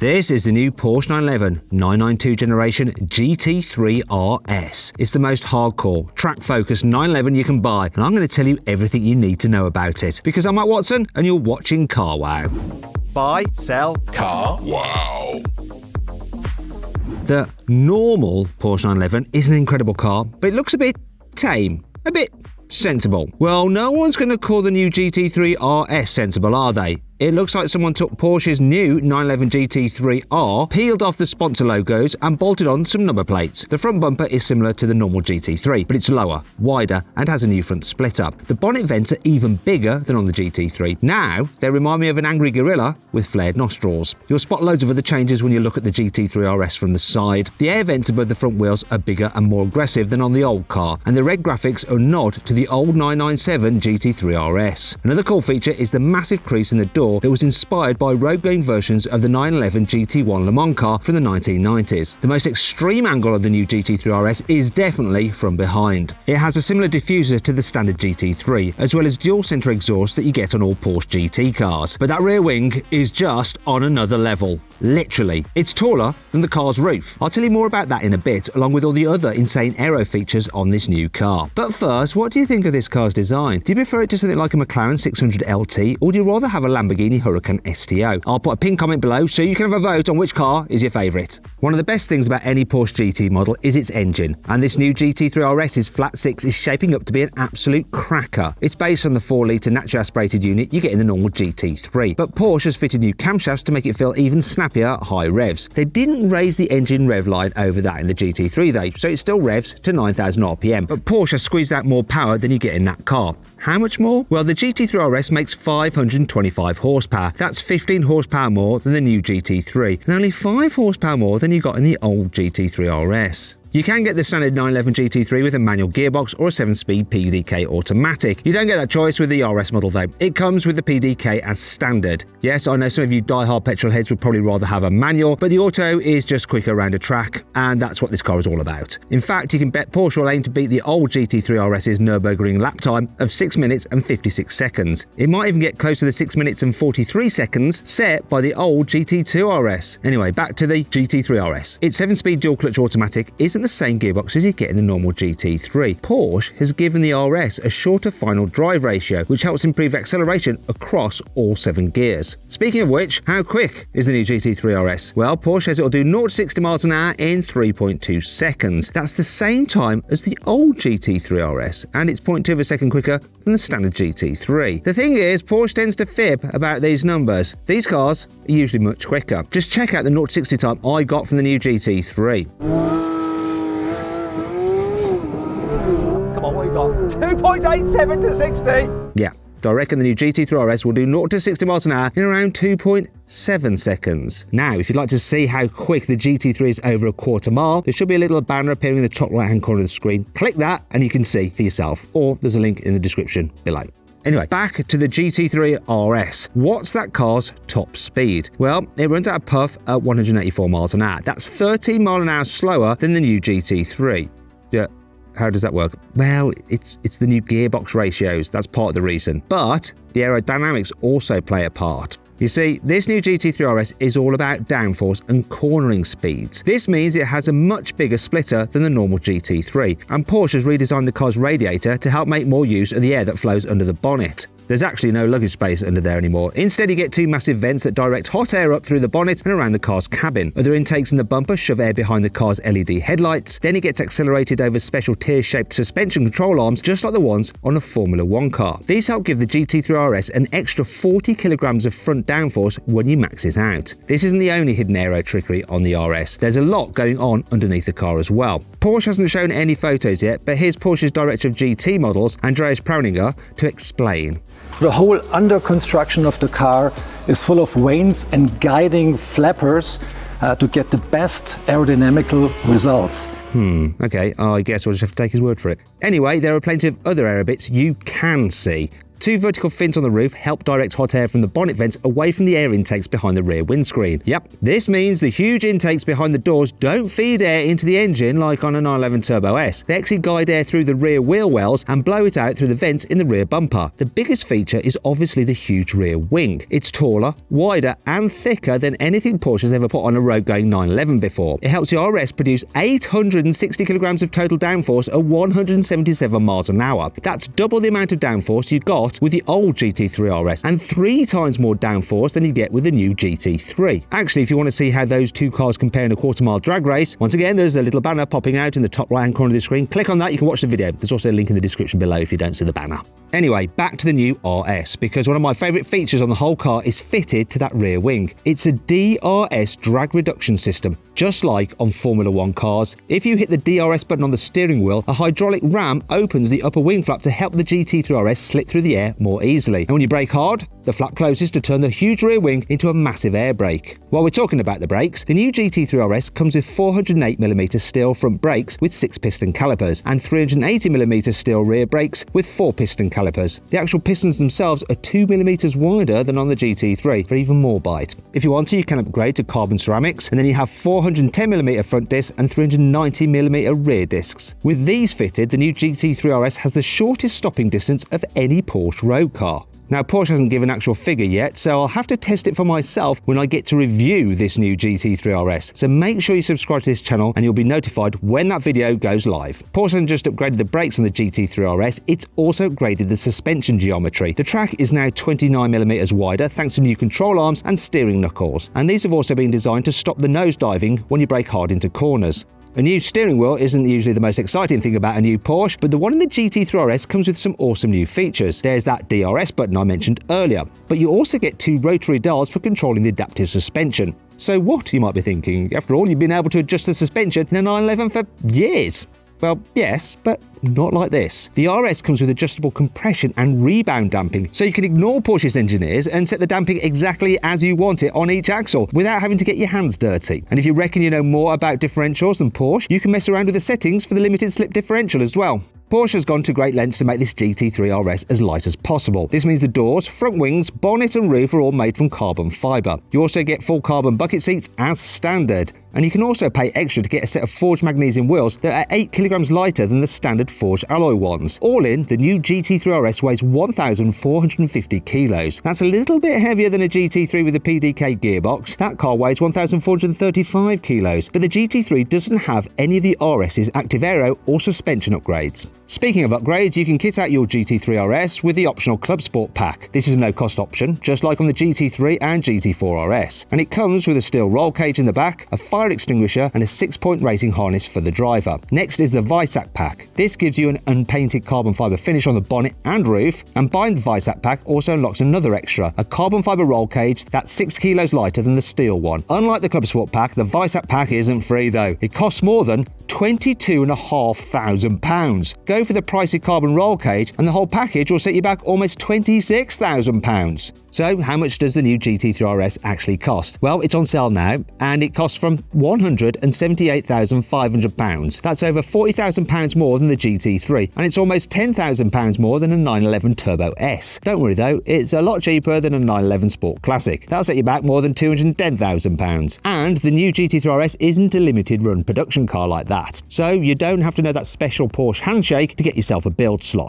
This is the new Porsche 911 992 generation GT3 RS. It's the most hardcore, track-focused 911 you can buy, and I'm going to tell you everything you need to know about it. Because I'm Matt Watson, and you're watching Car Wow. Buy, sell, Car Wow. The normal Porsche 911 is an incredible car, but it looks a bit tame, a bit sensible. Well, no one's going to call the new GT3 RS sensible, are they? It looks like someone took Porsche's new 911 GT3R, peeled off the sponsor logos and bolted on some number plates. The front bumper is similar to the normal GT3, but it's lower, wider and has a new front splitter. The bonnet vents are even bigger than on the GT3. Now, they remind me of an angry gorilla with flared nostrils. You'll spot loads of other changes when you look at the GT3 RS from the side. The air vents above the front wheels are bigger and more aggressive than on the old car, and the red graphics are a nod to the old 997 GT3 RS. Another cool feature is the massive crease in the door that was inspired by road-going versions of the 911 GT1 Le Mans car from the 1990s. The most extreme angle of the new GT3 RS is definitely from behind. It has a similar diffuser to the standard GT3, as well as dual-centre exhaust that you get on all Porsche GT cars. But that rear wing is just on another level. Literally. It's taller than the car's roof. I'll tell you more about that in a bit, along with all the other insane aero features on this new car. But first, what do you think of this car's design? Do you prefer it to something like a McLaren 600 LT, or do you rather have a Lamborghini Huracan STO? I'll put a pinned comment below so you can have a vote on which car is your favourite. One of the best things about any Porsche GT model is its engine, and this new GT3 RS's flat 6 is shaping up to be an absolute cracker. It's based on the 4-litre naturally aspirated unit you get in the normal GT3, but Porsche has fitted new camshafts to make it feel even snappier at high revs. They didn't raise the engine rev line over that in the GT3 though, so it still revs to 9,000 RPM, but Porsche has squeezed out more power than you get in that car. How much more? Well, the GT3 RS makes 525 horsepower. That's 15 horsepower more than the new GT3, and only 5 horsepower more than you got in the old GT3 RS. You can get the standard 911 GT3 with a manual gearbox or a 7-speed PDK automatic. You don't get that choice with the RS model though. It comes with the PDK as standard. Yes, I know some of you die-hard petrol heads would probably rather have a manual, but the auto is just quicker around a track, and that's what this car is all about. In fact, you can bet Porsche will aim to beat the old GT3 RS's Nürburgring lap time of 6 minutes and 56 seconds. It might even get close to the 6 minutes and 43 seconds set by the old GT2 RS. Anyway, back to the GT3 RS. Its 7-speed dual-clutch automatic isn't the same gearbox as you get in the normal GT3. Porsche has given the RS a shorter final drive ratio, which helps improve acceleration across all 7 gears. Speaking of which, how quick is the new GT3 RS? Well, Porsche says it'll do 0 to 60 miles an hour in 3.2 seconds. That's the same time as the old GT3 RS, and it's 0.2 of a second quicker than the standard GT3. The thing is, Porsche tends to fib about these numbers. These cars are usually much quicker. Just check out the 0 to 60 time I got from the new GT3. Come on, what you got? 2.87 to 60. Yeah, I reckon the new GT3 RS will do 0 to 60 miles an hour in around 2.7 seconds. Now, if you'd like to see how quick the GT3 is over a quarter mile, there should be a little banner appearing in the top right-hand corner of the screen. Click that and you can see for yourself, or there's a link in the description below. Anyway, back to the GT3 RS. What's that car's top speed? Well, it runs at a puff at 184 miles an hour. That's 13 miles an hour slower than the new GT3. Yeah. How does that work? Well, it's the new gearbox ratios. That's part of the reason. But the aerodynamics also play a part. You see, this new GT3 RS is all about downforce and cornering speeds. This means it has a much bigger splitter than the normal GT3, and Porsche has redesigned the car's radiator to help make more use of the air that flows under the bonnet. There's actually no luggage space under there anymore. Instead, you get 2 massive vents that direct hot air up through the bonnet and around the car's cabin. Other intakes in the bumper shove air behind the car's LED headlights. Then it gets accelerated over special tier-shaped suspension control arms, just like the ones on a Formula 1 car. These help give the GT3 RS an extra 40 kilograms of front downforce when you max it out. This isn't the only hidden aero trickery on the RS. There's a lot going on underneath the car as well. Porsche hasn't shown any photos yet, but here's Porsche's director of GT models, Andreas Prauninger, to explain. The whole under construction of the car is full of vanes and guiding flappers to get the best aerodynamical results. Okay, I guess we'll just have to take his word for it. Anyway, there are plenty of other aero bits you can see. Two vertical fins on the roof help direct hot air from the bonnet vents away from the air intakes behind the rear windscreen. Yep, this means the huge intakes behind the doors don't feed air into the engine like on a 911 Turbo S. They actually guide air through the rear wheel wells and blow it out through the vents in the rear bumper. The biggest feature is obviously the huge rear wing. It's taller, wider and thicker than anything Porsche has ever put on a road-going 911 before. It helps the RS produce 860 kilograms of total downforce at 177 miles an hour. That's double the amount of downforce you got with the old GT3 RS and 3 times more downforce than you get with the new GT3. Actually, if you want to see how those two cars compare in a quarter-mile drag race, once again, there's a little banner popping out in the top right-hand corner of the screen. Click on that, you can watch the video. There's also a link in the description below if you don't see the banner. Anyway, back to the new RS, because one of my favourite features on the whole car is fitted to that rear wing. It's a DRS drag reduction system, just like on Formula 1 cars. If you hit the DRS button on the steering wheel, a hydraulic ram opens the upper wing flap to help the GT3 RS slip through the air more easily. And when you brake hard, the flap closes to turn the huge rear wing into a massive air brake. While we're talking about the brakes, the new GT3 RS comes with 408mm steel front brakes with 6-piston calipers and 380mm steel rear brakes with 4-piston calipers. The actual pistons themselves are 2mm wider than on the GT3 for even more bite. If you want to, you can upgrade to carbon ceramics, and then you have 410mm front discs and 390mm rear discs. With these fitted, the new GT3 RS has the shortest stopping distance of any Porsche road car. Now, Porsche hasn't given an actual figure yet, so I'll have to test it for myself when I get to review this new GT3 RS. So make sure you subscribe to this channel and you'll be notified when that video goes live. Porsche hasn't just upgraded the brakes on the GT3 RS, it's also upgraded the suspension geometry. The track is now 29mm wider thanks to new control arms and steering knuckles. And these have also been designed to stop the nosediving when you brake hard into corners. A new steering wheel isn't usually the most exciting thing about a new Porsche, but the one in the GT3 RS comes with some awesome new features. There's that DRS button I mentioned earlier, but you also get 2 rotary dials for controlling the adaptive suspension. So what, you might be thinking? After all, you've been able to adjust the suspension in a 911 for years. Well, yes, but not like this. The RS comes with adjustable compression and rebound damping, so you can ignore Porsche's engineers and set the damping exactly as you want it on each axle without having to get your hands dirty. And if you reckon you know more about differentials than Porsche, you can mess around with the settings for the limited slip differential as well. Porsche has gone to great lengths to make this GT3 RS as light as possible. This means the doors, front wings, bonnet and roof are all made from carbon fibre. You also get full carbon bucket seats as standard. And you can also pay extra to get a set of forged magnesium wheels that are 8 kilograms lighter than the standard forged alloy ones. All in, the new GT3 RS weighs 1,450 kilos. That's a little bit heavier than a GT3 with a PDK gearbox. That car weighs 1,435 kilos, but the GT3 doesn't have any of the RS's active aero or suspension upgrades. Speaking of upgrades, you can kit out your GT3 RS with the optional Club Sport pack. This is a no-cost option, just like on the GT3 and GT4 RS. And it comes with a steel roll cage in the back, a fire extinguisher and a 6-point racing harness for the driver. Next is the Visac pack. This gives you an unpainted carbon fibre finish on the bonnet and roof, and buying the Visac pack also unlocks another extra, a carbon fibre roll cage that's 6 kilos lighter than the steel one. Unlike the Club Sport pack, the Visac pack isn't free though. It costs more than £22,500. Go for the pricey carbon roll cage and the whole package will set you back almost £26,000. So how much does the new GT3 RS actually cost? Well, it's on sale now and it costs from £178,500. That's over £40,000 more than the GT3 and it's almost £10,000 more than a 911 Turbo S. Don't worry though, it's a lot cheaper than a 911 Sport Classic. That'll set you back more than £210,000. And the new GT3 RS isn't a limited run production car like that. So you don't have to know that special Porsche handshake to get yourself a build slot.